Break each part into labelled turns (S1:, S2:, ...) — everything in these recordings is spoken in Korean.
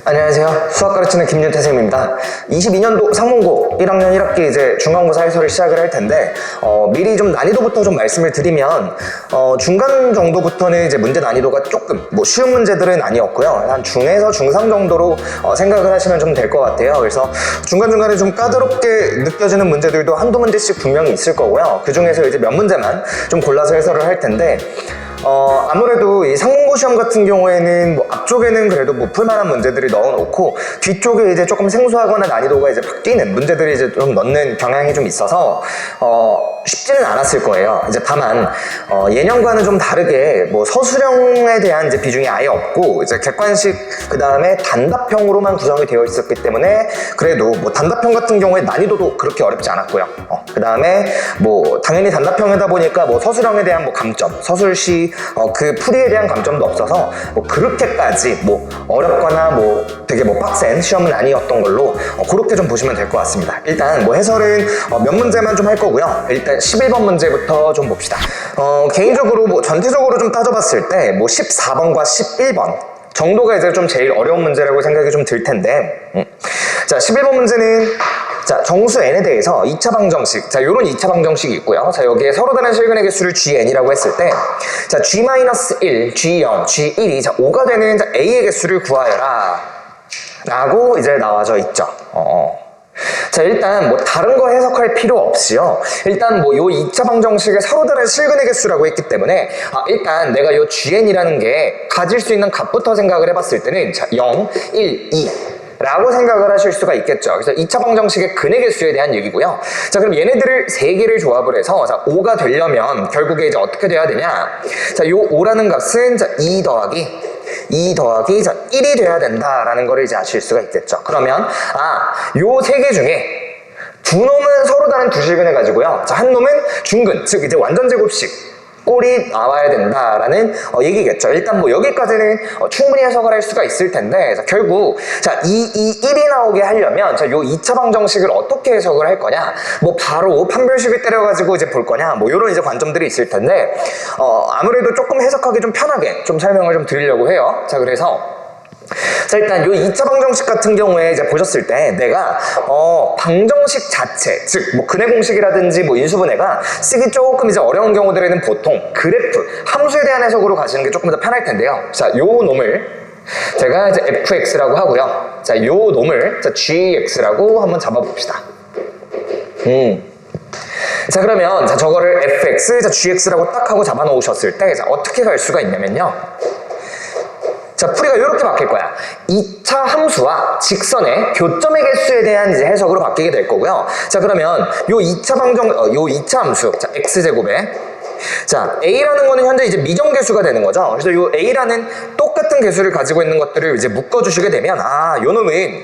S1: 안녕하세요. 수학 가르치는 김윤태 쌤입니다. 22년도 상문고 1학년 1학기 이제 중간고사 해설을 시작을 할 텐데 미리 좀 난이도부터 좀 말씀을 드리면 중간 정도부터는 이제 문제 난이도가 조금 쉬운 문제들은 아니었고요. 한 중에서 중상 정도로 생각을 하시면 좀 될 것 같아요. 그래서 중간중간에 좀 까다롭게 느껴지는 문제들도 한두 문제씩 분명히 있을 거고요. 그 중에서 이제 몇 문제만 좀 골라서 해설을 할 텐데 아무래도 이 상문고 시험 같은 경우에는 앞쪽에는 그래도 풀만한 문제들이 넣어놓고 뒤쪽에 이제 조금 생소하거나 난이도가 이제 바뀌는 문제들이 이제 좀 넣는 경향이 좀 있어서 쉽지는 않았을 거예요. 이제 다만 예년과는 좀 다르게 서술형에 대한 이제 비중이 아예 없고 이제 객관식 그 다음에 단답형으로만 구성이 되어 있었기 때문에 그래도 단답형 같은 경우에 난이도도 그렇게 어렵지 않았고요. 그 다음에 당연히 단답형이다 보니까 서술형에 대한 감점, 서술시 그 풀이에 대한 감점도 없어서 그렇게까지 어렵거나 되게 빡센 시험은 아니었던 걸로 그렇게 좀 보시면 될 것 같습니다. 일단 해설은 몇 문제만 좀 할 거고요. 일단 11번 문제부터 좀 봅시다. 개인적으로 전체적으로 좀 따져봤을 때 14번과 11번 정도가 이제 좀 제일 어려운 문제라고 생각이 좀 들 텐데 자, 11번 문제는 자, 정수 n에 대해서 2차 방정식, 자, 요런 2차 방정식이 있고요. 자, 여기에 서로 다른 실근의 개수를 gn이라고 했을 때, 자, g-1, g0, g1이 자, 5가 되는 자, a의 개수를 구하여라. 라고 이제 나와져 있죠. 자, 일단 다른 거 해석할 필요 없이요. 일단 요 2차 방정식에 서로 다른 실근의 개수라고 했기 때문에 일단 내가 요 gn이라는 게 가질 수 있는 값부터 생각을 해봤을 때는 자, 0, 1, 2 라고 생각을 하실 수가 있겠죠. 그래서 2차 방정식의 근의 개수에 대한 얘기고요. 자, 그럼 얘네들을 3개를 조합을 해서 자, 5가 되려면 결국에 이제 어떻게 돼야 되냐? 자, 요 5라는 값은 자, 2 더하기 자, 1이 돼야 된다라는 거를 이제 아실 수가 있겠죠. 그러면 요 3개 중에 두 놈은 서로 다른 두 실근을 가지고요. 자, 한 놈은 중근, 즉 이제 완전 제곱식 꼴이 나와야 된다라는 얘기겠죠. 일단 여기까지는 충분히 해석을 할 수가 있을 텐데 자, 결국 자, 1이 나오게 하려면 자, 요 2차 방정식을 어떻게 해석을 할 거냐? 바로 판별식을 때려가지고 이제 볼 거냐? 요런 이제 관점들이 있을 텐데 아무래도 조금 해석하기 좀 편하게 좀 설명을 좀 드리려고 해요. 자, 그래서 자, 일단 요 2차 방정식 같은 경우에 이제 보셨을 때 내가 방정식 자체, 즉 근의 공식이라든지 인수분해가 쓰기 조금 이제 어려운 경우들에는 보통 그래프, 함수에 대한 해석으로 가시는 게 조금 더 편할 텐데요. 자, 요 놈을 제가 이제 fx라고 하고요. 자, 요 놈을 자, gx라고 한번 잡아봅시다. 자, 그러면 자, 저거를 fx, 자, gx라고 딱 하고 잡아 놓으셨을 때 자, 어떻게 갈 수가 있냐면요. 자, 풀이가 이렇게 바뀔 거야. 2차 함수와 직선의 교점의 개수에 대한 이제 해석으로 바뀌게 될 거고요. 자, 그러면 요 2차 요 2차 함수, 자, x제곱에 자, a라는 거는 현재 이제 미정계수가 되는 거죠. 그래서 요 a라는 똑같은 개수를 가지고 있는 것들을 이제 묶어주시게 되면 요 놈은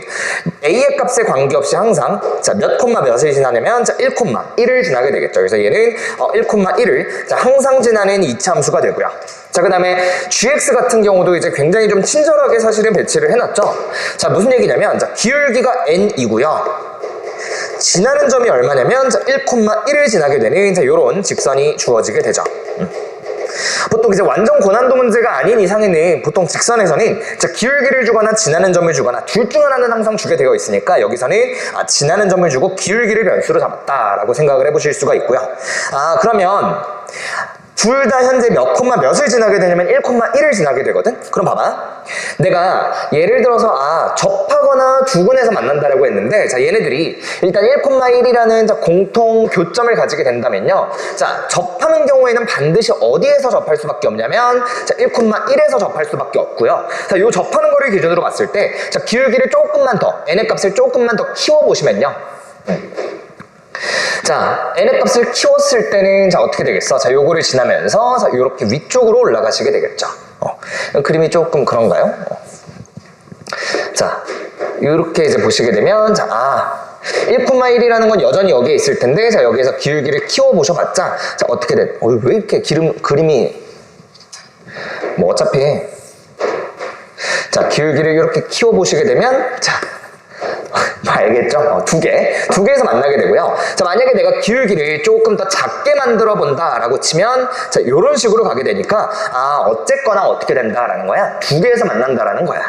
S1: a의 값에 관계없이 항상 자, 몇 콤마 몇을 지나냐면 자, 1,1을 지나게 되겠죠. 그래서 얘는 1,1을 자, 항상 지나는 2차 함수가 되고요. 자, 그 다음에 gx 같은 경우도 이제 굉장히 좀 친절하게 사실은 배치를 해놨죠. 자, 무슨 얘기냐면 자, 기울기가 n이고요. 지나는 점이 얼마냐면 1,1을 지나게 되는 이런 직선이 주어지게 되죠. 보통 이제 완전 고난도 문제가 아닌 이상에는 보통 직선에서는 기울기를 주거나 지나는 점을 주거나 둘 중 하나는 항상 주게 되어 있으니까 여기서는 지나는 점을 주고 기울기를 변수로 잡았다라고 생각을 해보실 수가 있고요. 그러면 둘 다 현재 몇 콤마 몇을 지나게 되냐면 1,1을 지나게 되거든? 그럼 봐봐. 내가 예를 들어서 접하거나 두근해서 만난다라고 했는데 자, 얘네들이 일단 1,1이라는 공통 교점을 가지게 된다면요. 자, 접하는 경우에는 반드시 어디에서 접할 수밖에 없냐면 자, 1,1에서 접할 수밖에 없고요. 자, 요 접하는 거를 기준으로 봤을 때 자, 기울기를 조금만 더 n의 값을 조금만 더 키워보시면요. 자, n의 값을 키웠을 때는 자, 어떻게 되겠어? 자, 요거를 지나면서 자, 요렇게 위쪽으로 올라가시게 되겠죠. 그림이 조금 그런가요? 자, 요렇게 이제 보시게 되면 자, 1,1이라는 건 여전히 여기에 있을 텐데 자, 여기에서 기울기를 키워보셔봤자 자, 어떻게 돼? 왜 이렇게 그림이 어차피 자, 기울기를 이렇게 키워보시게 되면 자, 알겠죠? 두 개에서 만나게 되고요. 자, 만약에 내가 기울기를 조금 더 작게 만들어 본다라고 치면 자, 요런 식으로 가게 되니까 어쨌거나 어떻게 된다라는 거야? 두 개에서 만난다라는 거야.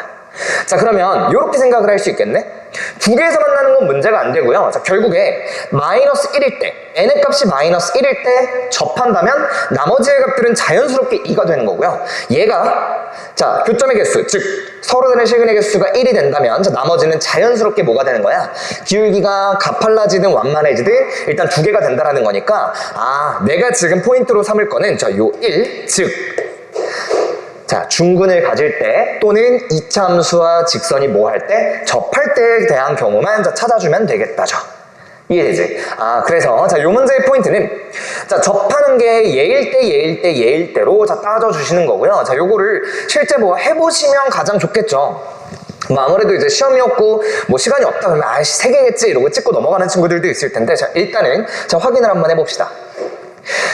S1: 자, 그러면 이렇게 생각을 할 수 있겠네? 두 개에서 만나는 건 문제가 안 되고요. 자, 결국에 마이너스 1일 때, n의 값이 마이너스 1일 때 접한다면 나머지의 값들은 자연스럽게 2가 되는 거고요. 얘가 자, 교점의 개수, 즉 서로 다른 실근의 개수가 1이 된다면 자, 나머지는 자연스럽게 뭐가 되는 거야? 기울기가 가팔라지든 완만해지든 일단 두 개가 된다라는 거니까 아, 내가 지금 포인트로 삼을 거는 자, 요 1, 즉 자, 중근을 가질 때 또는 이차함수와 직선이 뭐 할 때? 접할 때에 대한 경우만 찾아주면 되겠다죠. 이해되지? 아, 그래서 자, 요 문제의 포인트는 자, 접하는 게 얘일 때, 얘일 때, 얘일 때로 자, 따져주시는 거고요. 자, 요거를 실제 뭐 해보시면 가장 좋겠죠. 뭐 아무래도 이제 시험이었고 뭐 시간이 없다 그러면 아이씨 3개겠지 이러고 찍고 넘어가는 친구들도 있을 텐데 자, 일단은 자, 확인을 한번 해봅시다.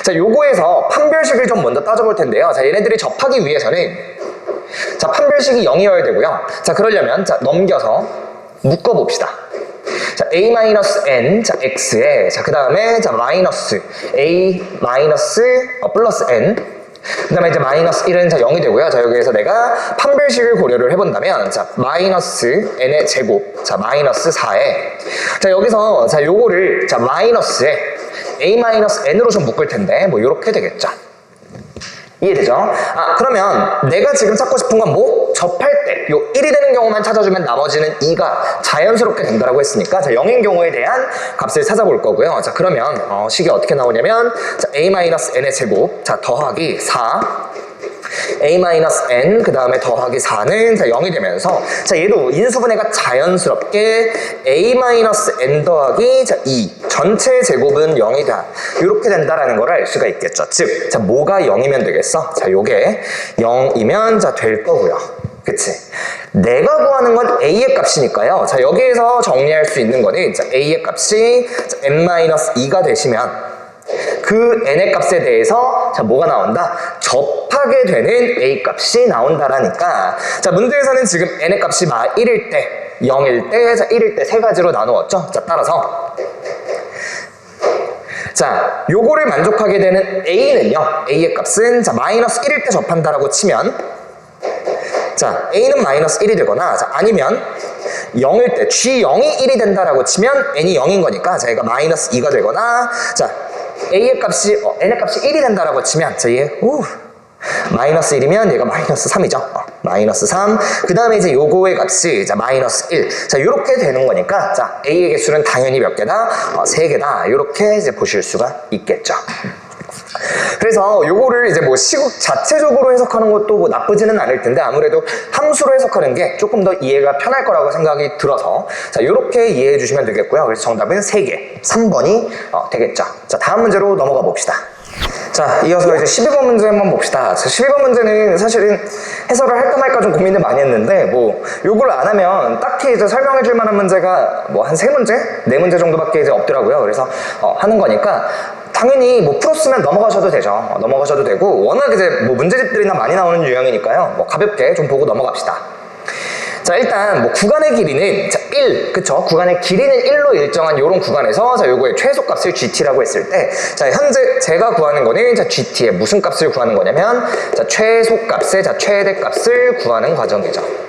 S1: 자, 요거에서 판별식을 좀 먼저 따져볼 텐데요. 자, 얘네들이 접하기 위해서는 자, 판별식이 0이어야 되고요. 자, 그러려면 자, 넘겨서 묶어봅시다. 자, a-n 자, x에 자, 그 다음에 자, 마이너스 a 마이너스 플러스 n 그 다음에 이제 마이너스 1은 자, 0이 되고요. 자, 여기에서 내가 판별식을 고려를 해본다면 자, 마이너스 n의 제곱 자, 마이너스 4에 자, 여기서 자, 요거를 자, 마이너스에 a-n으로 좀 묶을 텐데 뭐 요렇게 되겠죠. 이해되죠? 아, 그러면 내가 지금 찾고 싶은 건 뭐? 접할 때 요 1이 되는 경우만 찾아주면 나머지는 2가 자연스럽게 된다라고 했으니까 자, 0인 경우에 대한 값을 찾아볼 거고요. 자, 그러면 식이 어떻게 나오냐면 자, a-n의 제곱 자, 더하기 4 a-n 그 다음에 더하기 4는 자, 0이 되면서 자, 얘도 인수분해가 자연스럽게 a-n 더하기 자, 2 전체 제곱은 0이다 이렇게 된다라는 걸 알 수가 있겠죠. 즉, 자, 뭐가 0이면 되겠어? 자, 요게 0이면 자, 될 거고요. 그치? 내가 구하는 건 a의 값이니까요. 자, 여기에서 정리할 수 있는 거는 자, a의 값이 자, n-2가 되시면 그 n의 값에 대해서 자, 뭐가 나온다? 접하게 되는 a 값이 나온다라니까 자, 문제에서는 지금 n의 값이 1일 때, 0일 때, 자, 1일 때 세 가지로 나누었죠. 자, 따라서 자, 요거를 만족하게 되는 a는요, a의 값은 자, 마이너스 1일 때 접한다라고 치면 자, a는 마이너스 1이 되거나 자, 아니면 0일 때 g0이 1이 된다라고 치면 n이 0인 거니까 자, 얘가 마이너스 2가 되거나 자, a의 값이 n의 값이 1이 된다라고 치면 자, 얘 마이너스 1이면 얘가 마이너스 3이죠. 마이너스 3. 그 다음에 이제 요거의 값이 자, 마이너스 1. 자, 요렇게 되는 거니까 자, a의 개수는 당연히 몇 개다? 3개다. 요렇게 이제 보실 수가 있겠죠. 그래서 요거를 이제 뭐 시국 자체적으로 해석하는 것도 뭐 나쁘지는 않을 텐데 아무래도 함수로 해석하는 게 조금 더 이해가 편할 거라고 생각이 들어서 자, 요렇게 이해해 주시면 되겠고요. 그래서 정답은 3개. 3번이 되겠죠. 자, 다음 문제로 넘어가 봅시다. 자, 이어서 이제 12번 문제 한번 봅시다. 자, 12번 문제는 사실은 해설을 할까 말까 좀 고민을 많이 했는데 뭐 요걸 안 하면 딱히 이제 설명해 줄 만한 문제가 뭐 한 3문제? 4문제 정도밖에 이제 없더라고요. 그래서 하는 거니까 당연히 뭐 풀었으면 넘어가셔도 되죠. 넘어가셔도 되고 워낙 이제 뭐 문제집들이나 많이 나오는 유형이니까요. 뭐 가볍게 좀 보고 넘어갑시다. 자, 일단 뭐 구간의 길이는 자, 1, 그쵸? 구간의 길이는 1로 일정한 요런 구간에서 자, 요거의 최소값을 GT라고 했을 때 자, 현재 제가 구하는 거는 자, GT의 무슨 값을 구하는 거냐면 자, 최소값의 자, 최대값을 구하는 과정이죠.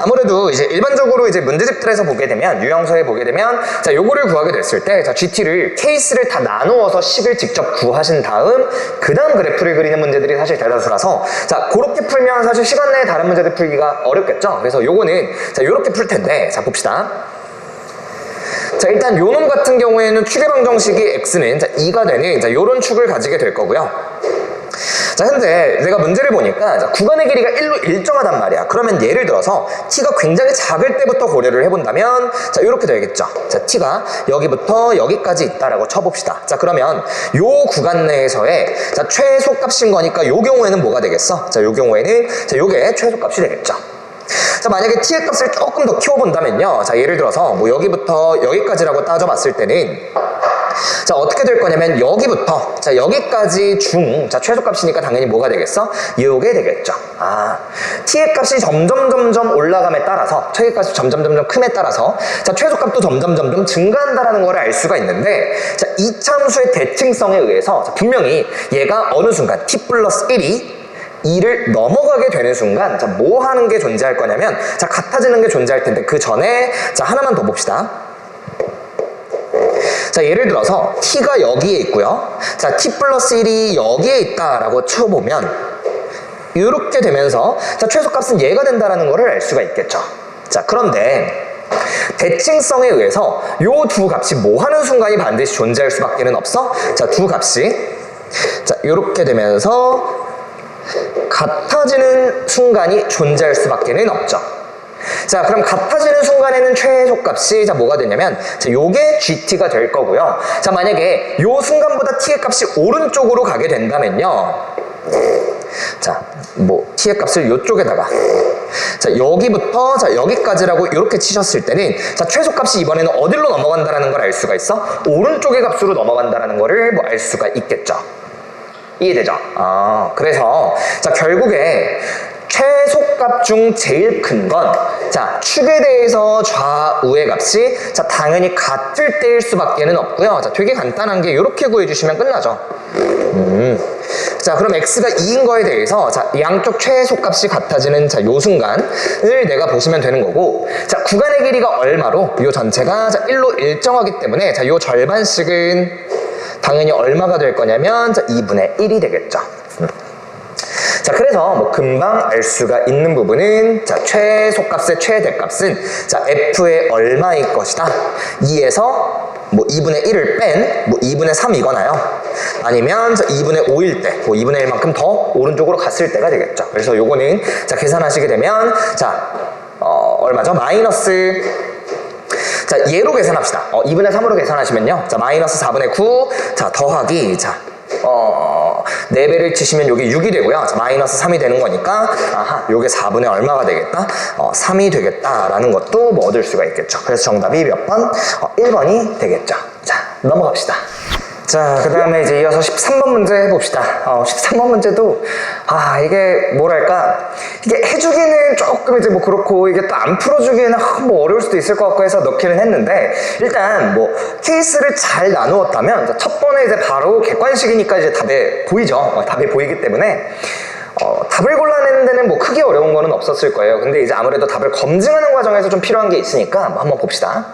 S1: 아무래도 이제 일반적으로 이제 문제집들에서 보게 되면 유형서에 보게 되면 자, 요거를 구하게 됐을 때 자, GT를 케이스를 다 나누어서 식을 직접 구하신 다음 그 다음 그래프를 그리는 문제들이 사실 대다수라서 자, 그렇게 풀면 사실 시간 내에 다른 문제들 풀기가 어렵겠죠. 그래서 요거는 자, 요렇게 풀 텐데 자, 봅시다. 자, 일단 요놈 같은 경우에는 축의 방정식이 x는 자, 2가 되는 자, 요런 축을 가지게 될 거고요. 자, 현재 내가 문제를 보니까 자, 구간의 길이가 1로 일정하단 말이야. 그러면 예를 들어서 t가 굉장히 작을 때부터 고려를 해본다면 자, 이렇게 되겠죠. 자, t가 여기부터 여기까지 있다라고 쳐봅시다. 자, 그러면 요 구간 내에서의 자, 최소값인 거니까 요 경우에는 뭐가 되겠어? 자, 요 경우에는 자, 요게 최소값이 되겠죠. 자, 만약에 t의 값을 조금 더 키워본다면요. 자, 예를 들어서 뭐 여기부터 여기까지라고 따져봤을 때는 자, 어떻게 될 거냐면 여기부터 자, 여기까지 자, 최소값이니까 당연히 뭐가 되겠어? 요게 되겠죠. 아, t의 값이 점점 올라감에 따라서 t의 값이 점점 큼에 따라서 자, 최소값도 점점 증가한다라는 걸 알 수가 있는데 자, 이차 함수의 대칭성에 의해서 자, 분명히 얘가 어느 순간 t 플러스 1이 2를 넘어가게 되는 순간 자, 뭐 하는 게 존재할 거냐면 자, 같아지는 게 존재할 텐데 그 전에 자, 하나만 더 봅시다. 자, 예를 들어서 t가 여기에 있고요. 자, t 플러스 1이 여기에 있다라고 쳐보면 이렇게 되면서 자, 최소값은 얘가 된다라는 것을 알 수가 있겠죠. 자, 그런데 대칭성에 의해서 요 두 값이 뭐 하는 순간이 반드시 존재할 수밖에 없어? 자, 두 값이 자, 이렇게 되면서 같아지는 순간이 존재할 수밖에 없죠. 자, 그럼 같아지는 순간에는 최소값이 자, 뭐가 되냐면 자, 요게 GT가 될 거고요. 자, 만약에 요 순간보다 T의 값이 오른쪽으로 가게 된다면요. 자, 뭐 T의 값을 요쪽에다가 자, 여기부터 자, 여기까지라고 이렇게 치셨을 때는 자, 최소값이 이번에는 어디로 넘어간다라는 걸 알 수가 있어? 오른쪽의 값으로 넘어간다라는 거를 뭐 알 수가 있겠죠. 이해되죠? 그래서 자, 결국에 최소값 중 제일 큰 건 자, 축에 대해서 좌우의 값이 자, 당연히 같을 때일 수밖에 없고요. 자, 되게 간단한 게 이렇게 구해주시면 끝나죠. 자, 그럼 x가 2인 거에 대해서 자, 양쪽 최소값이 같아지는 자, 요 순간을 내가 보시면 되는 거고 자, 구간의 길이가 얼마로 요 전체가 자, 1로 일정하기 때문에 자, 요 절반씩은 당연히 얼마가 될 거냐면 자, 2분의 1이 되겠죠. 자, 그래서 뭐 금방 알 수가 있는 부분은 자, 최소값의 최대값은 자, f의 얼마일 것이다. 2에서 뭐 2분의 1을 뺀 뭐 2분의 3이거나요. 아니면 자, 2분의 5일 때, 뭐 2분의 1만큼 더 오른쪽으로 갔을 때가 되겠죠. 그래서 요거는 자, 계산하시게 되면 자, 얼마죠? 마이너스 자, 얘로 계산합시다. 2분의 3으로 계산하시면요. 자, 마이너스 4분의 9 자, 더하기 자, 4배를 치시면 요게 6이 되고요. 자, 마이너스 3이 되는 거니까 아하, 요게 4분의 얼마가 되겠다? 3이 되겠다라는 것도 뭐 얻을 수가 있겠죠. 그래서 정답이 몇 번? 1번이 되겠죠. 자, 넘어갑시다. 자, 그 다음에 이제 이어서 13번 문제 해봅시다. 13번 문제도, 이게 뭐랄까, 이게 해주기는 조금 이제 뭐 그렇고, 이게 또 안 풀어주기에는 뭐 어려울 수도 있을 것 같고 해서 넣기는 했는데, 일단 뭐, 케이스를 잘 나누었다면, 첫 번에 이제 바로 객관식이니까 이제 답에 보이죠. 답에 보이기 때문에, 답을 골라내는 데는 뭐 크게 어려운 거는 없었을 거예요. 근데 이제 아무래도 답을 검증하는 과정에서 좀 필요한 게 있으니까 한번 봅시다.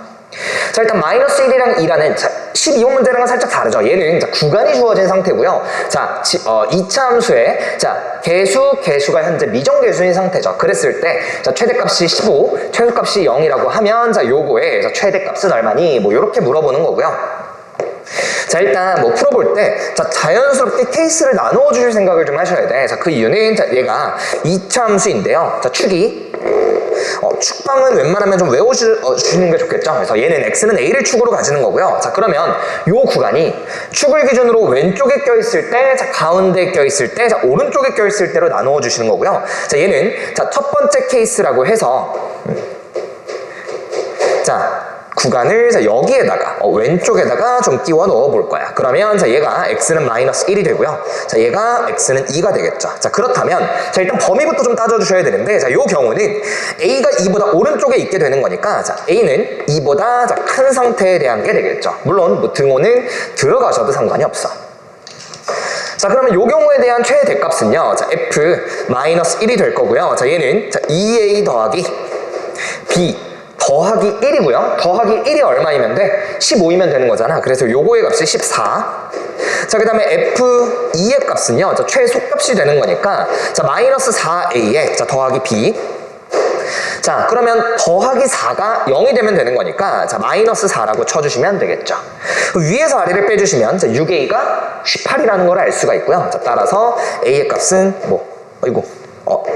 S1: 자, 일단 마이너스 1이랑 2라는 12호 문제랑은 살짝 다르죠. 얘는 자, 구간이 주어진 상태고요. 자, 2차 함수에 자, 개수가 현재 미정개수인 상태죠. 그랬을 때 자, 최대값이 15, 최소값이 0이라고 하면 자, 요거의 자, 최대값은 얼마니? 뭐 요렇게 물어보는 거고요. 자, 일단 뭐 풀어볼 때 자, 자연스럽게 케이스를 나누어 주실 생각을 좀 하셔야 돼. 자, 그 이유는 자, 얘가 2차 함수인데요. 자, 축이 축방은 웬만하면 좀 외워주시는 게 좋겠죠. 그래서 얘는 x는 a를 축으로 가지는 거고요. 자, 그러면 요 구간이 축을 기준으로 왼쪽에 껴있을 때, 자, 가운데에 껴있을 때, 자, 오른쪽에 껴있을 때로 나누어 주시는 거고요. 자, 얘는 자, 첫 번째 케이스라고 해서 자, 구간을 자, 여기에다가 왼쪽에다가 좀 끼워 넣어 볼 거야. 그러면 자, 얘가 x는 마이너스 1이 되고요. 자, 얘가 x는 2가 되겠죠. 자, 그렇다면 자, 일단 범위부터 좀 따져 주셔야 되는데 자, 요 경우는 a가 2보다 오른쪽에 있게 되는 거니까 자, a는 2보다 자, 큰 상태에 대한 게 되겠죠. 물론 뭐 등호는 들어가셔도 상관이 없어. 자, 그러면 요 경우에 대한 최대값은요. 자, f 마이너스 1이 될 거고요. 자, 얘는 자, 2a 더하기 b 더하기 1이고요. 더하기 1이 얼마이면 돼? 15이면 되는 거잖아. 그래서 요거의 값이 14. 자, 그 다음에 F2의 값은요. 자, 최소값이 되는 거니까 자, 마이너스 4A에 자, 더하기 B. 자, 그러면 더하기 4가 0이 되면 되는 거니까 자, 마이너스 4라고 쳐주시면 되겠죠. 위에서 아래를 빼주시면 자, 6A가 18이라는 걸 알 수가 있고요. 자, 따라서 A의 값은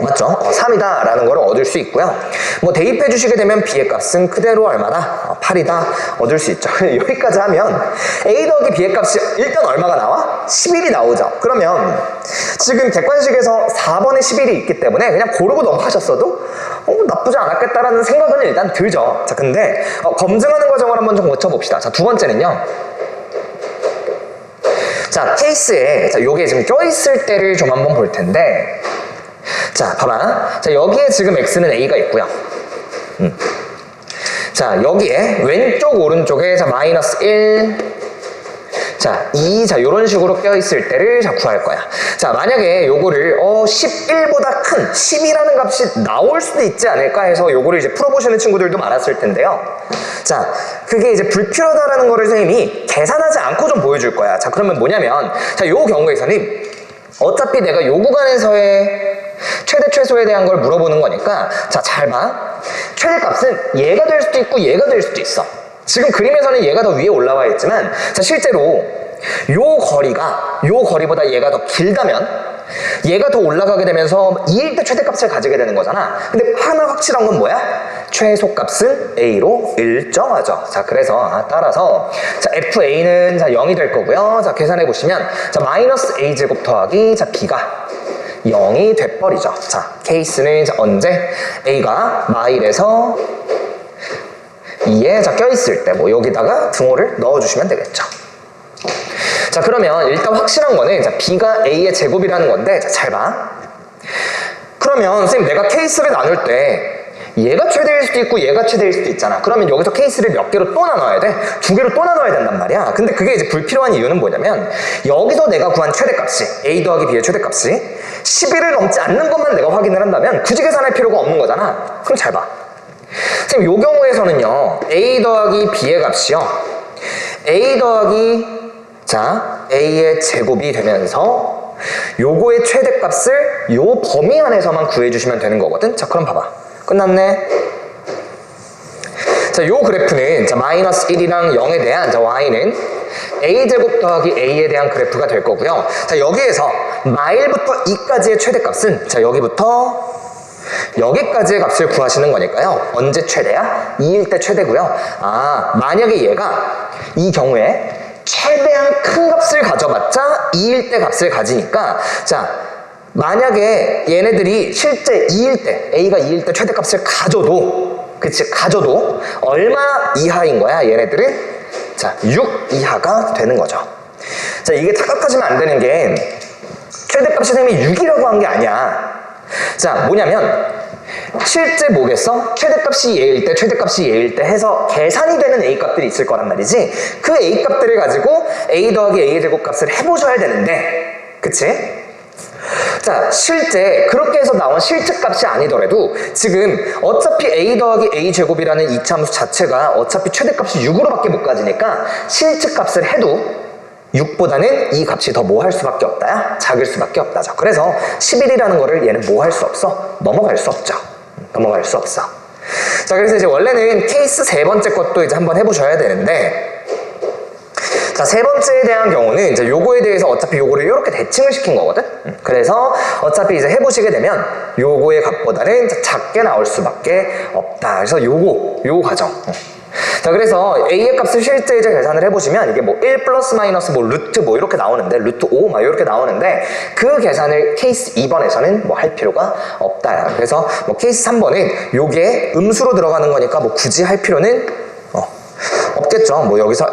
S1: 맞죠? 3이다 라는 걸 얻을 수 있고요. 뭐 대입해 주시게 되면 B의 값은 그대로 얼마다? 8이다 얻을 수 있죠. 여기까지 하면 A 더하기 B의 값이 일단 얼마가 나와? 11이 나오죠. 그러면 지금 객관식에서 4번에 11이 있기 때문에 그냥 고르고 넘어가셨어도 나쁘지 않았겠다라는 생각은 일단 들죠. 자, 근데 검증하는 과정을 한번 좀 거쳐봅시다. 자, 두 번째는요. 자, 케이스에 자, 요게 지금 껴있을 때를 좀 한번 볼 텐데 자, 봐봐. 자, 여기에 지금 x는 a가 있고요. 자, 여기에 왼쪽 오른쪽에 자, 마이너스 1 자, 2 자, 요런 식으로 껴있을 때를 자, 구할 거야. 자, 만약에 요거를 11보다 큰 10이라는 값이 나올 수도 있지 않을까 해서 요거를 이제 풀어보시는 친구들도 많았을 텐데요. 자, 그게 이제 불필요하다라는 거를 선생님이 계산하지 않고 좀 보여줄 거야. 자, 그러면 뭐냐면, 자, 요 경우에서는 어차피 내가 요 구간에서의 최대 최소에 대한 걸 물어보는 거니까, 자, 잘 봐. 최대값은 얘가 될 수도 있고 얘가 될 수도 있어. 지금 그림에서는 얘가 더 위에 올라와 있지만, 자, 실제로 요 거리보다 얘가 더 길다면 얘가 더 올라가게 되면서 2일 때 최대값을 가지게 되는 거잖아. 근데 하나 확실한 건 뭐야? 최소값은 A로 일정하죠. 자, 그래서 따라서 자, FA는 자 0이 될 거고요. 자, 계산해 보시면 자, 마이너스 A제곱 더하기 자, B가 0이 돼버리죠. 자, 케이스는 자, 언제? A가 마일에서 2에 자, 껴있을 때 뭐 여기다가 등호를 넣어주시면 되겠죠. 자, 그러면 일단 확실한 거는 자, B가 A의 제곱이라는 건데, 자, 잘 봐. 그러면 선생님 내가 케이스를 나눌 때 얘가 최대일 수도 있고 얘가 최대일 수도 있잖아. 그러면 여기서 케이스를 몇 개로 또 나눠야 돼? 2개로 또 나눠야 된단 말이야. 근데 그게 이제 불필요한 이유는 뭐냐면 여기서 내가 구한 최대값이 A 더하기 B의 최대값이 11을 넘지 않는 것만 내가 확인을 한다면 굳이 계산할 필요가 없는 거잖아. 그럼 잘 봐. 선생님 요 경우에서는요 A 더하기 B의 값이요 A 더하기 자, A의 제곱이 되면서 요거의 최대값을 요 범위 안에서만 구해주시면 되는 거거든. 자, 그럼 봐봐. 끝났네. 자, 요 그래프는 자, 마이너스 1이랑 0에 대한 자, y는 A제곱 더하기 A에 대한 그래프가 될 거고요. 자, 여기에서 마일부터 2까지의 최대값은 자, 여기까지의 값을 구하시는 거니까요. 언제 최대야? 2일 때 최대고요. 아, 만약에 얘가 이 경우에 최대한 큰 값을 가져봤자 2일 때 값을 가지니까 자, 만약에 얘네들이 실제 2일 때 A가 2일 때 최대값을 가져도 얼마 이하인 거야 얘네들은? 자, 6 이하가 되는 거죠. 자, 이게 착각하시면 안 되는 게 최대값이 선생님이 6이라고 한 게 아니야. 자, 뭐냐면 실제 뭐겠어? 최대값이 얘일 때, 최대값이 얘일 때 해서 계산이 되는 A값들이 있을 거란 말이지. 그 A값들을 가지고 A 더하기 A의 제곱값을 해보셔야 되는데, 그치? 자, 실제 그렇게 해서 나온 실제값이 아니더라도 지금 어차피 A 더하기 A 제곱이라는 이차함수 자체가 어차피 최대값이 6으로밖에 못 가지니까 실제값을 해도 6보다는 이 값이 더 뭐 할 수밖에 없다야? 작을 수밖에 없다죠. 그래서 11이라는 거를 얘는 뭐 할 수 없어? 넘어갈 수 없죠. 넘어갈 수 없어. 자, 그래서 이제 원래는 케이스 세 번째 것도 이제 한번 해보셔야 되는데, 자, 세 번째에 대한 경우는 이제 요거에 대해서 어차피 요거를 이렇게 대칭을 시킨 거거든? 그래서 어차피 이제 해보시게 되면 요거의 값보다는 작게 나올 수밖에 없다. 그래서 요거 과정. 자, 그래서 A의 값을 실제 이제 계산을 해보시면 이게 뭐 1 플러스 마이너스 뭐 루트 뭐 이렇게 나오는데 루트 5 막 이렇게 나오는데 그 계산을 케이스 2번에서는 뭐 할 필요가 없다. 그래서 뭐 케이스 3번은 요게 음수로 들어가는 거니까 뭐 굳이 할 필요는 없겠죠. 뭐 여기서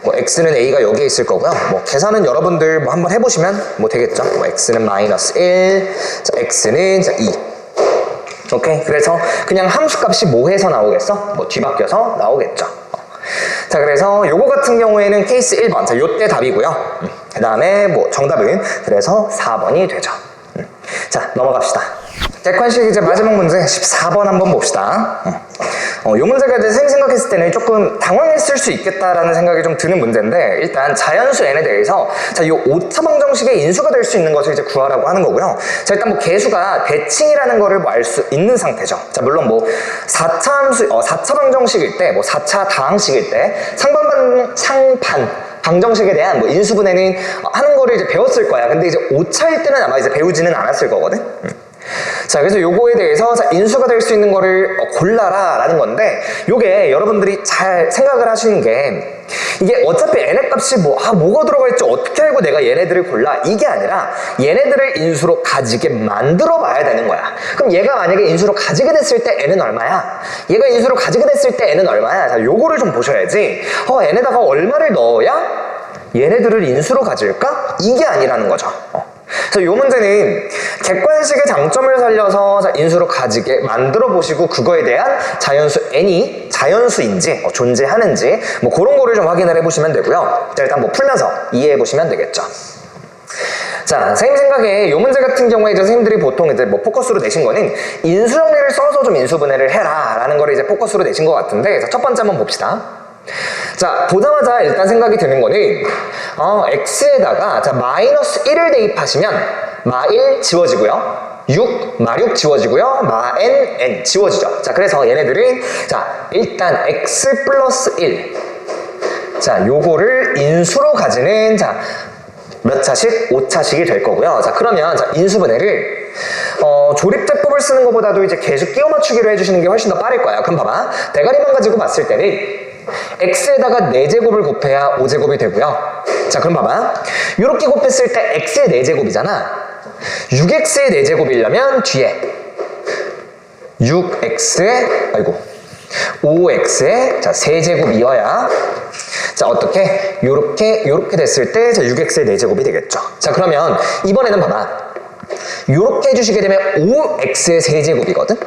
S1: 뭐 x는 a가 여기에 있을 거고요. 뭐 계산은 여러분들 뭐 한번 해보시면 뭐 되겠죠. 뭐 x는 마이너스 1, 자, x는 자, 2. 오케이. 그래서 그냥 함수값이 뭐 해서 나오겠어? 뭐 뒤바뀌어서 나오겠죠. 자, 그래서 요거 같은 경우에는 케이스 1번. 자, 요때 답이고요. 그 다음에 뭐 정답은 그래서 4번이 되죠. 자, 넘어갑시다. 객관식 이제 마지막 문제 14번 한번 봅시다. 이 문제가 이제 선생님 생각했을 때는 조금 당황했을 수 있겠다라는 생각이 좀 드는 문제인데, 일단 자연수 n에 대해서 자, 이 오차방정식의 인수가 될 수 있는 것을 이제 구하라고 하는 거고요. 자, 일단 뭐 개수가 대칭이라는 거를 뭐 알 수 있는 상태죠. 자, 물론 뭐 4차 함수, 4차 방정식일 때, 뭐 4차 다항식일 때 상반 방정식에 대한 뭐 인수분해는 하는 거를 이제 배웠을 거야. 근데 이제 5차일 때는 아마 이제 배우지는 않았을 거거든. 자, 그래서 요거에 대해서 자, 인수가 될 수 있는 거를 골라라 라는 건데, 요게 여러분들이 잘 생각을 하시는 게 이게 어차피 n의 값이 뭐가 들어갈지 어떻게 알고 내가 얘네들을 골라, 이게 아니라 얘네들을 인수로 가지게 만들어 봐야 되는 거야. 그럼 얘가 만약에 인수로 가지게 됐을 때 n은 얼마야? 얘가 인수로 가지게 됐을 때 n은 얼마야? 자, 요거를 좀 보셔야지 n에다가 얼마를 넣어야 얘네들을 인수로 가질까? 이게 아니라는 거죠. 그래서 이 문제는 객관식의 장점을 살려서 인수로 가지게 만들어 보시고 그거에 대한 자연수 n이 자연수인지 존재하는지 뭐 그런 거를 좀 확인을 해보시면 되고요. 자, 일단 뭐 풀면서 이해해 보시면 되겠죠. 자, 선생님 생각에 이 문제 같은 경우에 이제 선생님들이 보통 이제 뭐 포커스로 내신 거는 인수정리를 써서 좀 인수분해를 해라 라는 거를 이제 포커스로 내신 것 같은데, 자, 첫 번째 한번 봅시다. 자, 보자마자 일단 생각이 드는 거는 x에다가 자 마이너스 1을 대입하시면 마1 지워지고요, 6, 마6 지워지고요, 마n, n 지워지죠. 자, 그래서 얘네들은 자 일단 x 플러스 1, 자 요거를 인수로 가지는 자 몇 차식? 5차식이 될 거고요. 자, 그러면 자 인수분해를 조립제법을 쓰는 것보다도 이제 계속 끼워 맞추기로 해주시는 게 훨씬 더 빠를 거야. 그럼 봐봐, 대가리만 가지고 봤을 때는 x에다가 4제곱을 곱해야 5제곱이 되고요. 자, 그럼 봐봐, 이렇게 곱했을 때 x의 4제곱이잖아. 6x의 4제곱이려면 뒤에 6x의 5x의 자 3제곱이어야 자 어떻게 요렇게 됐을 때 자 6x의 4제곱이 되겠죠. 자, 그러면 이번에는 봐봐, 요렇게 해주시게 되면 5x의 3제곱이거든.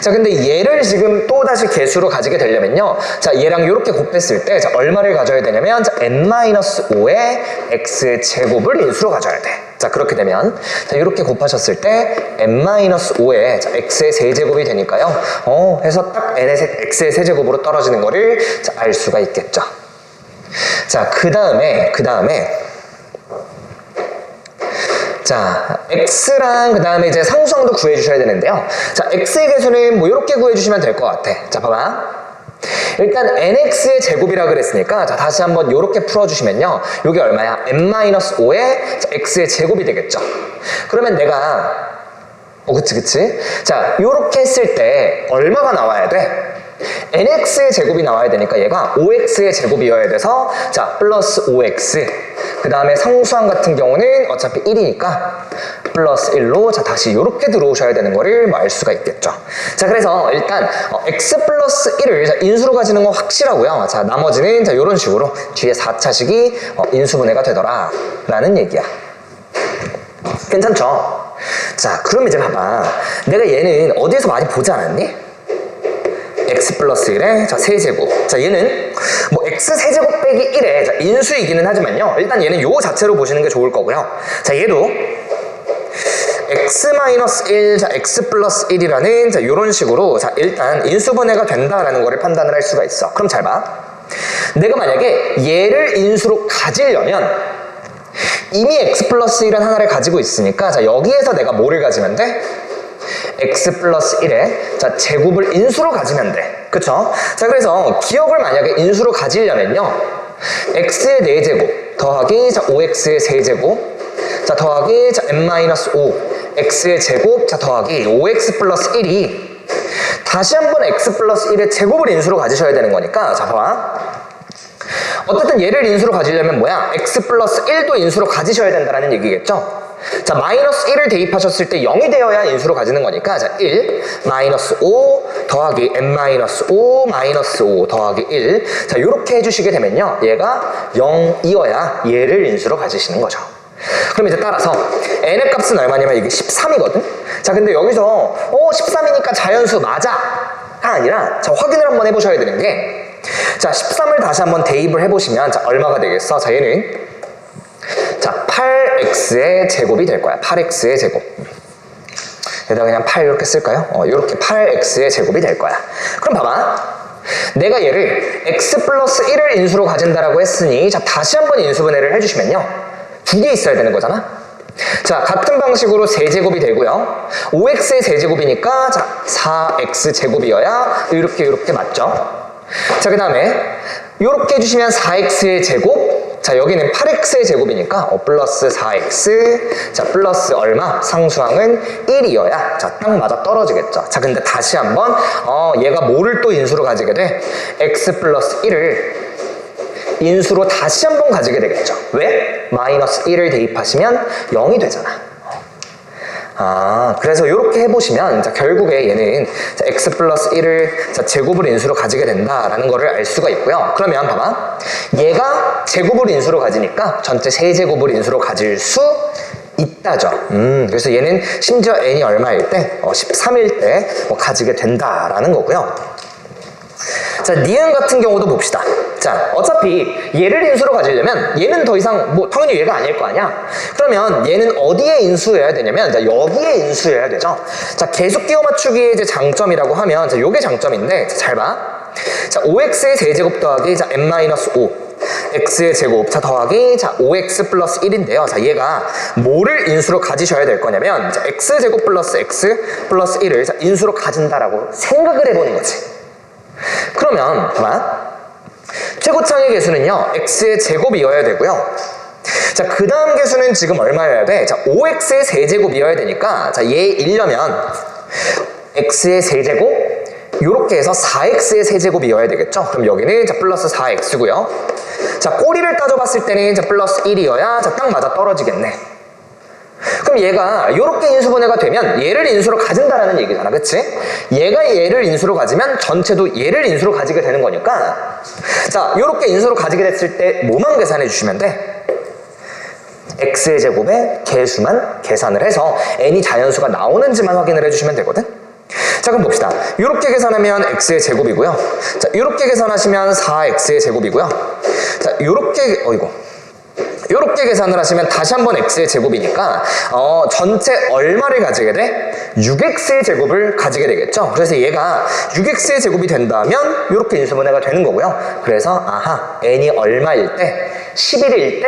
S1: 자, 근데 얘를 지금 또 다시 개수로 가지게 되려면요, 자 얘랑 이렇게 곱했을 때 자 얼마를 가져야 되냐면 자 n-5의 x 제곱을 인수로 가져야 돼. 자, 그렇게 되면 자 이렇게 곱하셨을 때 n-5의 자 x의 세제곱이 되니까요, 해서 딱 n의 x의 세제곱으로 떨어지는 거를 자 알 수가 있겠죠. 자, 그 다음에 자, x랑 그 다음에 이제 상수항도 구해주셔야 되는데요. 자, x의 개수는 뭐 이렇게 구해주시면 될 것 같아. 자, 봐봐. 일단 nx의 제곱이라 그랬으니까 자 다시 한번 이렇게 풀어주시면요, 요게 얼마야? n-5의 x의 제곱이 되겠죠. 그러면 내가 그치. 자, 요렇게 했을 때 얼마가 나와야 돼? nx의 제곱이 나와야 되니까 얘가 5x의 제곱이어야 돼서 자 플러스 5x, 그 다음에 상수항 같은 경우는 어차피 1이니까 플러스 1로 자 다시 이렇게 들어오셔야 되는 거를 뭐 알 수가 있겠죠. 자, 그래서 일단 x 플러스 1을 자 인수로 가지는 건 확실하고요. 자, 나머지는 자 이런 식으로 뒤에 4차식이 인수분해가 되더라 라는 얘기야. 괜찮죠? 자, 그럼 이제 봐봐, 내가 얘는 어디에서 많이 보지 않았니? x 플러스 1의 자 세제곱. 자, 얘는 뭐 x 세제곱 빼기 1의 자 인수이기는 하지만요, 일단 얘는 요 자체로 보시는 게 좋을 거고요. 자, 얘도 x 마이너스 1 자 x 플러스 1이라는 자 요런 식으로 자 일단 인수분해가 된다라는 거를 판단을 할 수가 있어. 그럼 잘 봐, 내가 만약에 얘를 인수로 가지려면 이미 x 플러스 1은 하나를 가지고 있으니까 자 여기에서 내가 뭐를 가지면 돼? x 플러스 1의 자 제곱을 인수로 가지면 돼. 그쵸? 자, 그래서 기억을 만약에 인수로 가지려면요, x의 4제곱 더하기 자 5x의 세제곱 자 더하기 자 n-5 x의 제곱 자 더하기 5x 플러스 1이 다시 한번 x 플러스 1의 제곱을 인수로 가지셔야 되는 거니까 자 봐봐, 어쨌든 얘를 인수로 가지려면 뭐야? x 플러스 1도 인수로 가지셔야 된다는 얘기겠죠? 자, 마이너스 1을 대입하셨을 때 0이 되어야 인수로 가지는 거니까 자 1, 마이너스 5 더하기 n-5 마이너스 5 더하기 1 자 요렇게 해주시게 되면요, 얘가 0이어야 얘를 인수로 가지시는 거죠. 그럼 이제 따라서 n의 값은 얼마냐면 이게 13이거든? 자, 근데 여기서 13이니까 자연수 맞아 가 아니라 자 확인을 한번 해보셔야 되는 게 자 13을 다시 한번 대입을 해보시면 자 얼마가 되겠어? 자 얘는 자 8x의 제곱이 될 거야. 8x의 제곱. 여기다 그냥 8 이렇게 쓸까요? 이렇게 8x의 제곱이 될 거야. 그럼 봐봐, 내가 얘를 x 플러스 1을 인수로 가진다라고 했으니 자 다시 한번 인수분해를 해주시면요, 두 개 있어야 되는 거잖아. 자, 같은 방식으로 세제곱이 되고요, 5x의 세제곱이니까 자 4x 제곱이어야 이렇게 맞죠? 자, 그 다음에 이렇게 해주시면 4x의 제곱, 자 여기는 8x의 제곱이니까 플러스 4x 자 플러스 얼마? 상수항은 1이어야 자 딱 맞아 떨어지겠죠. 자, 근데 다시 한번 얘가 뭐를 또 인수로 가지게 돼? x 플러스 1을 인수로 다시 한번 가지게 되겠죠. 왜? 마이너스 1을 대입하시면 0이 되잖아. 그래서 이렇게 해보시면 자 결국에 얘는 자, x 플러스 1을 자 제곱을 인수로 가지게 된다라는 거를 알 수가 있고요. 그러면 봐봐, 얘가 제곱을 인수로 가지니까 전체 세제곱을 인수로 가질 수 있다죠. 그래서 얘는 심지어 n이 얼마일 때? 13일 때 가지게 된다라는 거고요. 자, 니은 같은 경우도 봅시다. 자, 어차피 얘를 인수로 가지려면 얘는 더 이상 뭐 당연히 얘가 아닐 거 아니야. 그러면 얘는 어디에 인수해야 되냐면 자, 여기에 인수해야 되죠. 자, 계속 끼워 맞추기의 이제 장점이라고 하면 자, 요게 장점인데 자, 잘 봐. 자, 5x의 세제곱 더하기 자, n-5 x의 제곱 자 더하기 자 5x 플러스 1인데요. 자, 얘가 뭐를 인수로 가지셔야 될 거냐면 자, x 제곱 플러스 x 플러스 1을 자, 인수로 가진다라고 생각을 해보는 거지. 그러면 봐봐. 최고창의 개수는요 x의 제곱이어야 되고요. 자, 그 다음 개수는 지금 얼마여야 돼? 자, 5x의 세제곱이어야 되니까 자, 얘 1려면 x의 세제곱 요렇게 해서 4x의 세제곱이어야 되겠죠? 그럼 여기는 자, 플러스 4x고요. 자, 꼬리를 따져봤을 때는 자, 플러스 1이어야 자, 딱 맞아 떨어지겠네. 그럼 얘가 요렇게 인수분해가 되면 얘를 인수로 가진다라는 얘기잖아, 그치? 얘가 얘를 인수로 가지면 전체도 얘를 인수로 가지게 되는 거니까 자, 요렇게 인수로 가지게 됐을 때 뭐만 계산해 주시면 돼? x의 제곱에 개수만 계산을 해서 n이 자연수가 나오는지만 확인을 해주시면 되거든? 자, 그럼 봅시다. 이렇게 계산하면 x의 제곱이고요. 자, 이렇게 계산하시면 4x의 제곱이고요. 자, 요렇게 계산을 하시면 다시 한번 x의 제곱이니까 전체 얼마를 가지게 돼? 6x의 제곱을 가지게 되겠죠. 그래서 얘가 6x의 제곱이 된다면 이렇게 인수분해가 되는 거고요. 그래서 아하, n이 얼마일 때? 11일 때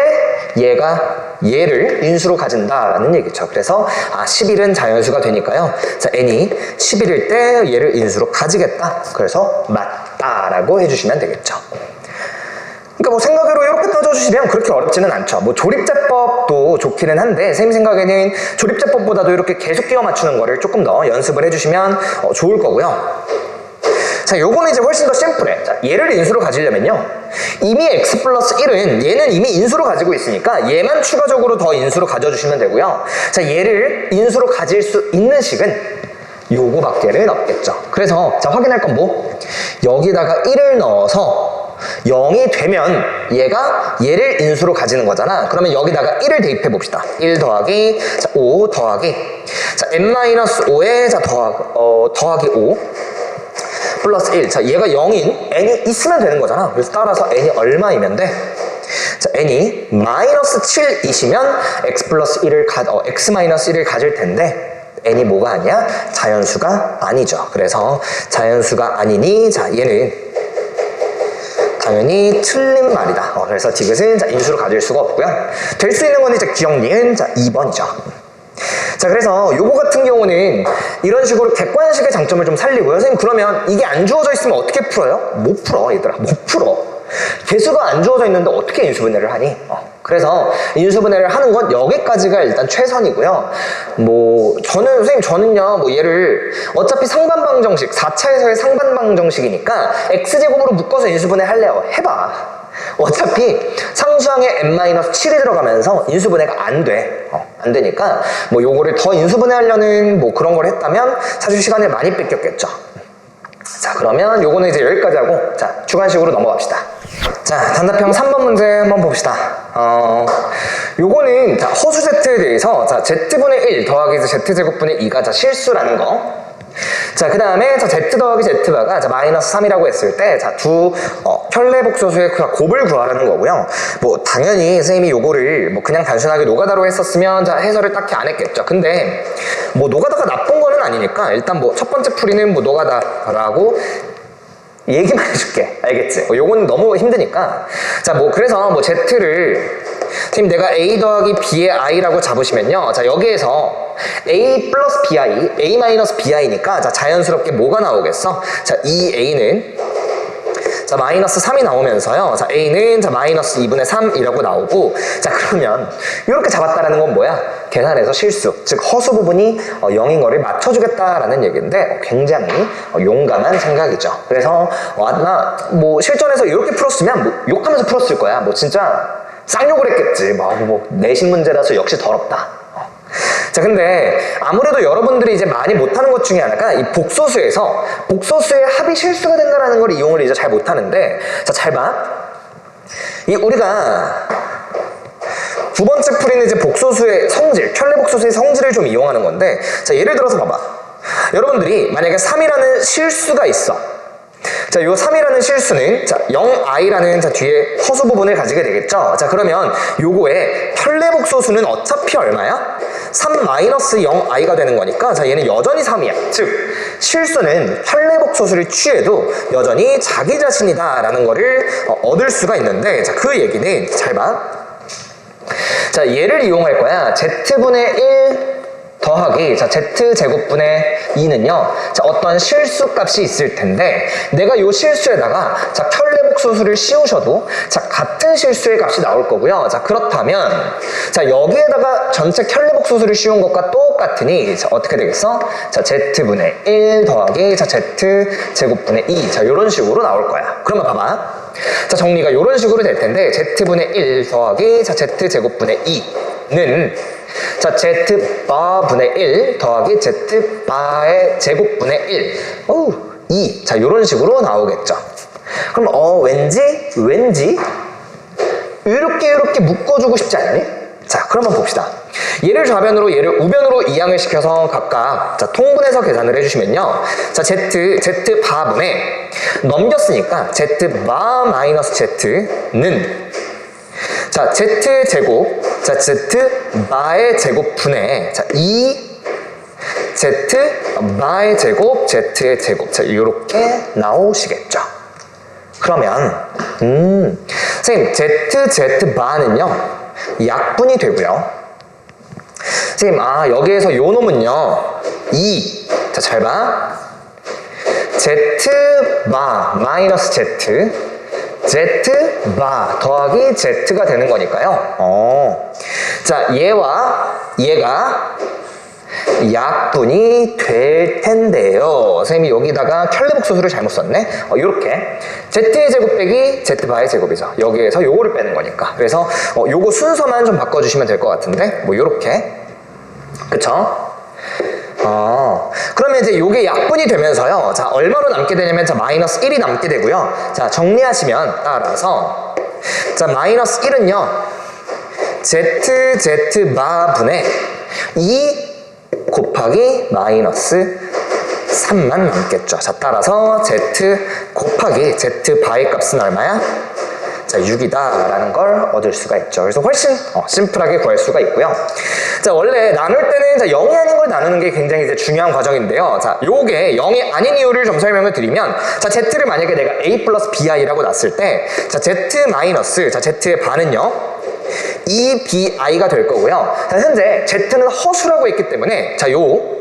S1: 얘가 얘를 인수로 가진다라는 얘기죠. 그래서 11은 자연수가 되니까요. 자, n이 11일 때 얘를 인수로 가지겠다. 그래서 맞다라고 해주시면 되겠죠. 그러니까 뭐 생각으로 이렇게 따져주시면 그렇게 어렵지는 않죠. 뭐 조립제법도 좋기는 한데 쌤 생각에는 조립제법보다도 이렇게 계속 끼워 맞추는 거를 조금 더 연습을 해주시면 좋을 거고요. 자, 요거는 이제 훨씬 더 심플해. 자, 얘를 인수로 가지려면요. 이미 x 플러스 1은 얘는 이미 인수로 가지고 있으니까 얘만 추가적으로 더 인수로 가져주시면 되고요. 자, 얘를 인수로 가질 수 있는 식은 요거밖에는 없겠죠. 그래서 자, 확인할 건 뭐? 여기다가 1을 넣어서 0이 되면 얘가 얘를 인수로 가지는 거잖아. 그러면 여기다가 1을 대입해 봅시다. 1 더하기 자, 5 더하기 자, n-5에 자, 더하기 5 플러스 1. 자, 얘가 0인 n이 있으면 되는 거잖아. 그래서 따라서 n이 얼마이면 돼? 자, n이 마이너스 7이시면 x 플러스 1을 x 마이너스 1을 가질 텐데 n이 뭐가 아니야? 자연수가 아니죠. 그래서 자연수가 아니니 자, 얘는 당연히 틀린 말이다. 그래서 디귿은 자, 인수로 가질 수가 없고요. 될 수 있는 건 이제 기억 니은 자, 2번이죠. 자, 그래서 요거 같은 경우는 이런 식으로 객관식의 장점을 좀 살리고요. 선생님, 그러면 이게 안 주어져 있으면 어떻게 풀어요? 못 풀어, 얘들아. 못 풀어. 개수가 안 주어져 있는데 어떻게 인수분해를 하니? 그래서 인수분해를 하는 건 여기까지가 일단 최선이고요. 뭐 저는요 뭐 얘를 어차피 상반방 정식 4차에서의 상반방 정식이니까 x제곱으로 묶어서 인수분해 할래요. 해봐. 어차피 상수항에 n-7이 들어가면서 인수분해가 안 돼. 안 되니까 뭐 요거를 더 인수분해 하려는 뭐 그런 걸 했다면 사실 시간을 많이 뺏겼겠죠. 자, 그러면 요거는 이제 여기까지 하고 자, 주관식으로 넘어갑시다. 자, 단답형 3번 문제 한번 봅시다. 요거는 자, 허수 z에 대해서 자, z분의 1 더하기 z제곱분의 2가 자, 실수라는 거. 자, 그 다음에 자, z 더하기 z바가 자, 마이너스 3이라고 했을 때 자, 두 편례복소수의 곱을 구하라는 거고요. 뭐 당연히 선생님이 요거를 뭐 그냥 단순하게 노가다로 했었으면 자, 해설을 딱히 안 했겠죠. 근데 뭐 노가다가 나쁜 거는 아니니까 일단 뭐 첫 번째 풀이는 뭐 노가다라고 얘기만 해줄게. 알겠지? 요건 너무 힘드니까. 자, 뭐 그래서 뭐 z를 지금 내가 a 더하기 b의 i라고 잡으시면요. 자, 여기에서 a 플러스 bi, a 마이너스 bi니까 자, 자연스럽게 뭐가 나오겠어? 자, 이 a는 자, 마이너스 3이 나오면서요. 자, a는 자, 마이너스 2분의 3이라고 나오고 자, 그러면 이렇게 잡았다라는 건 뭐야? 계산해서 실수, 즉 허수 부분이 0인 거를 맞춰주겠다라는 얘기인데 굉장히 용감한 생각이죠. 그래서 나 뭐 실전에서 이렇게 풀었으면 뭐 욕하면서 풀었을 거야. 뭐 진짜 쌍욕을 했겠지. 뭐 내신 문제라서 역시 더럽다. 자, 근데 아무래도 여러분들이 이제 많이 못하는 것 중에 하나가 이 복소수의 합이 실수가 된다는 걸 이용을 이제 잘 못하는데 자, 잘 봐. 이 우리가 두 번째 풀이는 이제 복소수의 성질, 편례복소수의 성질을 좀 이용하는 건데 자, 예를 들어서 봐봐. 여러분들이 만약에 3이라는 실수가 있어. 자, 요 3이라는 실수는 자, 0i라는 자, 뒤에 허수 부분을 가지게 되겠죠. 자, 그러면 요거의 편례복소수는 어차피 얼마야? 3-0i가 되는 거니까 자, 얘는 여전히 3이야. 즉, 실수는 편례복소수를 취해도 여전히 자기 자신이다 라는 거를 얻을 수가 있는데 자, 그 얘기는 잘 봐. 자, 얘를 이용할 거야. z분의 1 더하기 자 z제곱분의 2는요 자 어떤 실수값이 있을 텐데 내가 요 실수에다가 자 편례복소수를 씌우셔도 자 같은 실수의 값이 나올 거고요. 자 그렇다면 자 여기에다가 전체 편례복소수를 씌운 것과 똑같으니 자 어떻게 되겠어? 자 z분의 1 더하기 자 z제곱분의 2 자 요런 식으로 나올 거야. 그러면 봐봐. 자 정리가 요런 식으로 될 텐데 z분의 1 더하기 자 z제곱분의 2는 자 z바분의 1 더하기 z바의 제곱분의 1 2 자 요런 식으로 나오겠죠. 그럼 왠지 이렇게 묶어주고 싶지 않니? 자 그러면 봅시다. 얘를 좌변으로 얘를 우변으로 이항을 시켜서 각각 자 통분해서 계산을 해주시면요 자 z바분의 넘겼으니까 z바 마이너스 z는 자 z제곱 자 z바의 제곱분의 자 2 z바의 제곱 z의 제곱 자 요렇게 나오시겠죠. 그러면 선생님 z바는요 약분이 되고요. 선생님 여기에서 요 놈은요 2 자 잘 봐. z바 마이너스 z바 더하기 z가 되는 거니까요. 자 얘와 얘가 약분이 될 텐데요. 선생님이 여기다가 편례복소수를 잘못 썼네. 요렇게 z의 제곱 빼기 z바의 제곱이죠. 여기에서 요거를 빼는 거니까. 그래서 요거 순서만 좀 바꿔주시면 될 것 같은데 뭐 요렇게 그쵸? 그러면 이제 요게 약분이 되면서요. 자, 얼마로 남게 되냐면, 자, 마이너스 1이 남게 되고요. 자, 정리하시면 따라서, 자, 마이너스 1은요, z바분의 2 곱하기 마이너스 3만 남겠죠. 자, 따라서 z 곱하기 z바의 값은 얼마야? 자, 6이다 라는 걸 얻을 수가 있죠. 그래서 훨씬 심플하게 구할 수가 있고요. 자, 원래 나눌 때는 자, 0이 아닌 걸 나누는 게 굉장히 이제 중요한 과정인데요. 자, 요게 0이 아닌 이유를 좀 설명을 드리면, 자, z를 만약에 내가 a 플러스 bi라고 놨을 때, 자, z 마이너스, 자, z의 반은요, 2bi가 될 거고요. 자, 현재 z는 허수라고 했기 때문에, 자, 요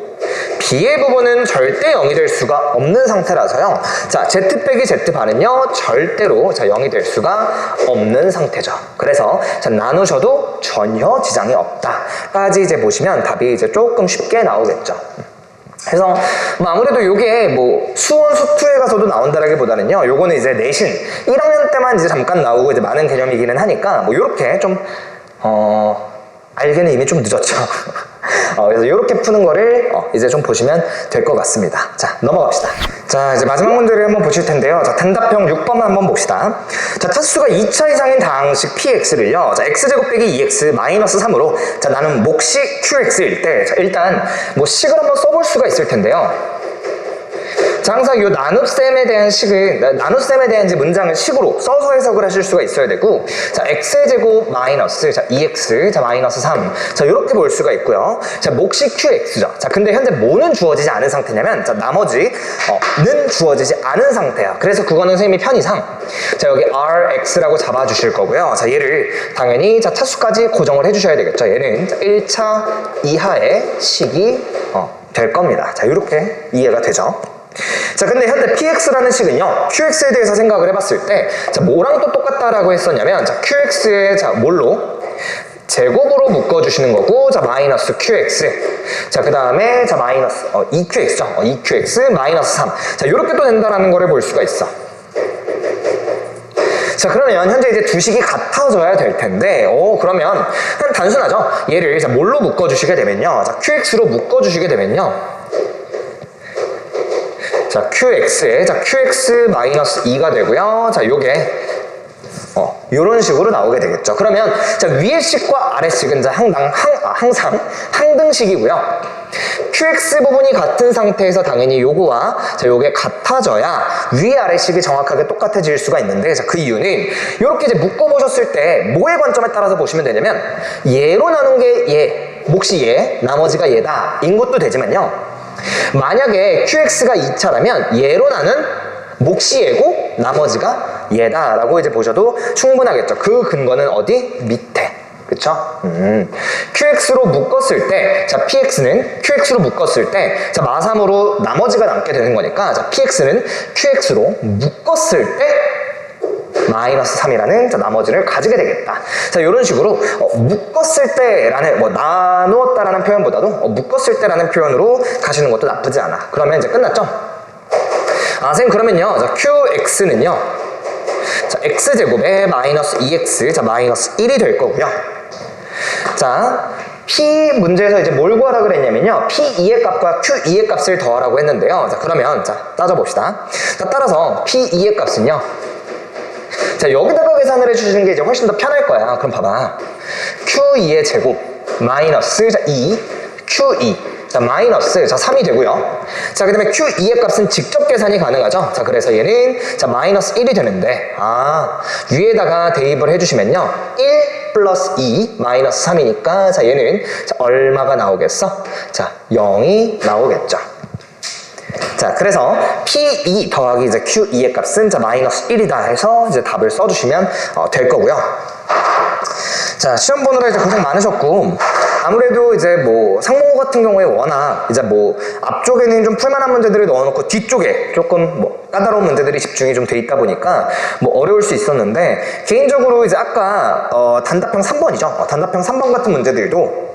S1: b의 부분은 절대 0이 될 수가 없는 상태라서요. 자, z 빼기 z 반은요 절대로 자 0이 될 수가 없는 상태죠. 그래서 자, 나누셔도 전혀 지장이 없다까지 이제 보시면 답이 이제 조금 쉽게 나오겠죠. 그래서 뭐 아무래도 요게 뭐 수원 수투에 가서도 나온다라기보다는요, 요거는 이제 내신 1학년 때만 이제 잠깐 나오고 이제 많은 개념이기는 하니까 뭐 요렇게 좀 알기는 이미 좀 늦었죠. 그래서 이렇게 푸는 거를 이제 좀 보시면 될 것 같습니다. 자, 넘어갑시다. 자, 이제 마지막 문제를 한번 보실 텐데요. 자, 단답형 6번만 한번 봅시다. 자, 타수가 2차 이상인 다항식 px를요. 자, x제곱 빼기 2x 마이너스 3으로 자, 나는 몫이 qx일 때 자, 일단 뭐 식을 한번 써볼 수가 있을 텐데요. 자, 항상 이 나눗셈에 대한 나눗셈에 대한 이제 문장을 식으로 써서 해석을 하실 수가 있어야 되고, 자, x의 제곱 마이너스, 자, 2x, 자, 마이너스 3. 자, 이렇게 볼 수가 있고요. 자, 몫이 qx죠. 자, 근데 현재 뭐는 주어지지 않은 상태냐면, 자, 나머지, 는 주어지지 않은 상태야. 그래서 그거는 선생님이 편의상, 자, 여기 rx라고 잡아주실 거고요. 자, 얘를 당연히, 자, 타수까지 고정을 해주셔야 되겠죠. 얘는, 자, 1차 이하의 식이, 될 겁니다. 자, 이렇게 이해가 되죠. 자, 근데 현재 px라는 식은요, qx에 대해서 생각을 해봤을 때, 자, 뭐랑 또 똑같다라고 했었냐면, 자, qx에, 자, 뭘로? 제곱으로 묶어주시는 거고, 자, 마이너스 qx. 자, 그 다음에, 자, 마이너스, 2qx죠. 2qx 마이너스 3. 자, 이렇게 또 된다라는 거를 볼 수가 있어. 자, 그러면 현재 이제 두 식이 같아져야 될 텐데, 그러면, 그냥 단순하죠. 얘를, 자, 뭘로 묶어주시게 되면요. 자, qx로 묶어주시게 되면요. 자, qx에, 자, qx 마이너스 2가 되고요. 자, 요게, 요런 식으로 나오게 되겠죠. 그러면, 자, 위의 식과 아래 식은 자, 항상 항등식이고요. QX 부분이 같은 상태에서 당연히 요거와 자, 요게 같아져야 위아래식이 정확하게 똑같아질 수가 있는데 자, 그 이유는 이렇게 이제 묶어보셨을 때 뭐의 관점에 따라서 보시면 되냐면 얘로 나눈 게 얘, 몫이 얘, 나머지가 얘다 인 것도 되지만요. 만약에 QX가 2차라면 얘로 나눈 몫이 얘고 나머지가 얘다 라고 이제 보셔도 충분하겠죠. 그 근거는 어디? 밑에. 그쵸? QX로 묶었을 때, 자, PX는 QX로 묶었을 때, 자, 마삼으로 나머지가 남게 되는 거니까, 자, PX는 QX로 묶었을 때, 마이너스 3이라는 자, 나머지를 가지게 되겠다. 자, 이런 식으로, 묶었을 때라는, 뭐, 나누었다라는 표현보다도, 묶었을 때라는 표현으로 가시는 것도 나쁘지 않아. 그러면 이제 끝났죠? 선생님, 그러면요, 자, QX는요, 자, x제곱에 마이너스 2x, 자, 마이너스 1이 될 거고요. 자, P 문제에서 이제 뭘 구하라 그랬냐면요. P2의 값과 Q2의 값을 더하라고 했는데요. 자, 그러면, 자, 따져봅시다. 자, 따라서 P2의 값은요. 자, 여기다가 계산을 해주시는 게 이제 훨씬 더 편할 거야. 그럼 봐봐. Q2의 제곱, 마이너스, 자, 2, Q2. 자, 마이너스, 자, 3이 되고요. 자, 그 다음에 Q2의 값은 직접 계산이 가능하죠. 자, 그래서 얘는, 자, 마이너스 1이 되는데, 위에다가 대입을 해주시면요. 1 플러스 2, 마이너스 3이니까, 자, 얘는, 자, 얼마가 나오겠어? 자, 0이 나오겠죠. 자, 그래서 P2 더하기 이제 Q2의 값은, 자, 마이너스 1이다 해서 이제 답을 써주시면 될 거고요. 자, 시험 보느라 이제 고생 많으셨고, 아무래도 이제 뭐 상모고 같은 경우에 워낙 이제 뭐 앞쪽에는 좀 풀만한 문제들을 넣어놓고 뒤쪽에 조금 뭐 까다로운 문제들이 집중이 좀 돼 있다 보니까 뭐 어려울 수 있었는데 개인적으로 이제 아까 단답형 3번이죠. 단답형 3번 같은 문제들도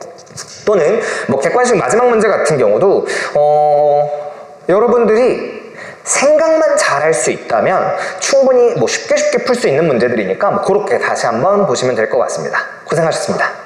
S1: 또는 뭐 객관식 마지막 문제 같은 경우도 여러분들이 생각만 잘할 수 있다면 충분히 뭐 쉽게 풀 수 있는 문제들이니까 뭐 그렇게 다시 한번 보시면 될 것 같습니다. 고생하셨습니다.